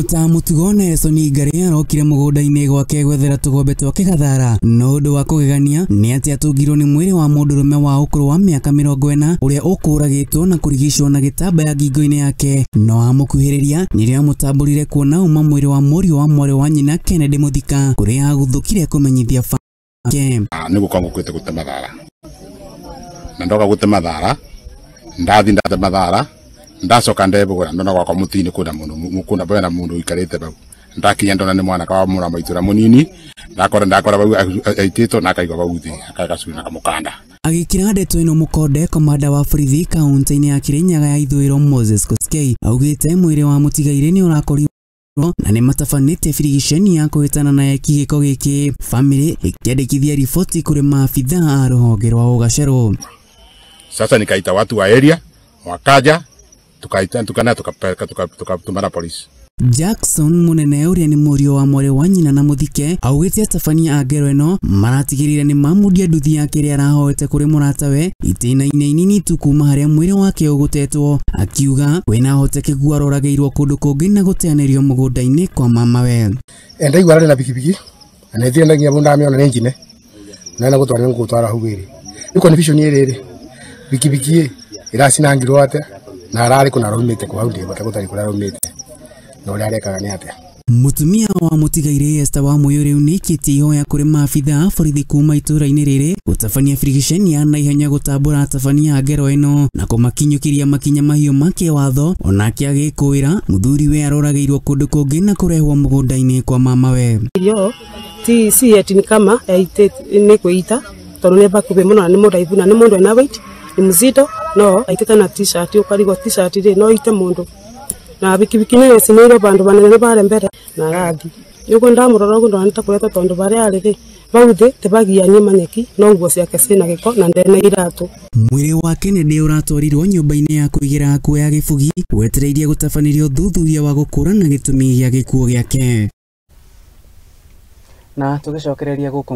Ta mutugo Nelson Ngari arokire mugunda-ini gwake gwethera tugombe twake gathara no undu wa kugegania ni ati atungirwo ni mwiri wa mundurume wa ukuru wa miaka 40 uria ukuragitwo na kurigicwo na gitambaya ngingo-ini yake no amukuhiriria niria amutamburire kuona uma mwiri wa murio wa mwari wa nyina Kennedy Muthika kuria aguthukire kumenyithia fake ni gukongo kwite gutema thara na ndoga gutema thara ndathi ndatema thara ndacoka ndebugura ndona gwakwa mutini kuna mundu mukuna bwana mundu ikarite bau ndakinya ndona ni mwana kawa mura maitura munini ndakora bau aitito na kaigwa bau thi akagacuna kamukanda agikira ndeto ino mukonde komanda wa borithi kaunti-ini ya Kirinyaga ya ithwiro Moses Koskei augite mwiri wa mutigaire ni urakorirwo na ni matafanite firigisheni ya kuhitana na kigiko giki family ikiandikithia riboti kuri maafitha a ruhonge rwa ugacero. Sasa nikaita watu wa area wakaja tukatumana polisi. Jackson munene uria ni murio wa mwari wa nyina na Muthike augite atabania a ngero ino maratigirire ni mamudia nduthi yake ria arahoete kuri muratawe itina-ini inini tu kuma haria mwiri wake ugutetwo akiuga wina hotekeku arorageirwo kundu kungi na guteanerio mugunda-ini kwa mamawe. Ndaigua ari na pikipiki na nithie ndaginya bunda amiona ni engine na gutwara ngutwara hugiri iko ni vision iri pikipiki iracinangirwo ate na arari kuna rumite kwa undi batagutari kuna rumite no ria rekaga ni ate. Mutumia wa mutigaire Esther wa Muyuri unikiti ihoya kuri maafitha a borithi kuma itura-ini riri gutabania firigisheni ya naihenya gutambura atabania a ngero ino na kumakinyukiria makinya mahiu make watho onake agikuira muthuri we arorageirwo kundu kungi na kurehwo mugunda-ini kwa mamawe. Yo si eti ni kama ni kuita tondu ni bakube muno na ni muraibu na ni mundu ena weight ni mzito no aiteta na t-shirt ukarigwo t-shirt ri no ite mundu na bikibiki ne sinero bandu banene bare mbere na ragi yuko ndamurora gundo anita kureta tondu bare ari bauthe tebagia nyimanyeki no nguo ciake cina giko na ndene iratu. Mwiri wa Kennedy uratwarirwo nyumba-ini ya kuigira kuya gibugi wetereirie gutabanirio thuthuria wa gukura na gitumi gia gikuo giake. Na tugicokereria guku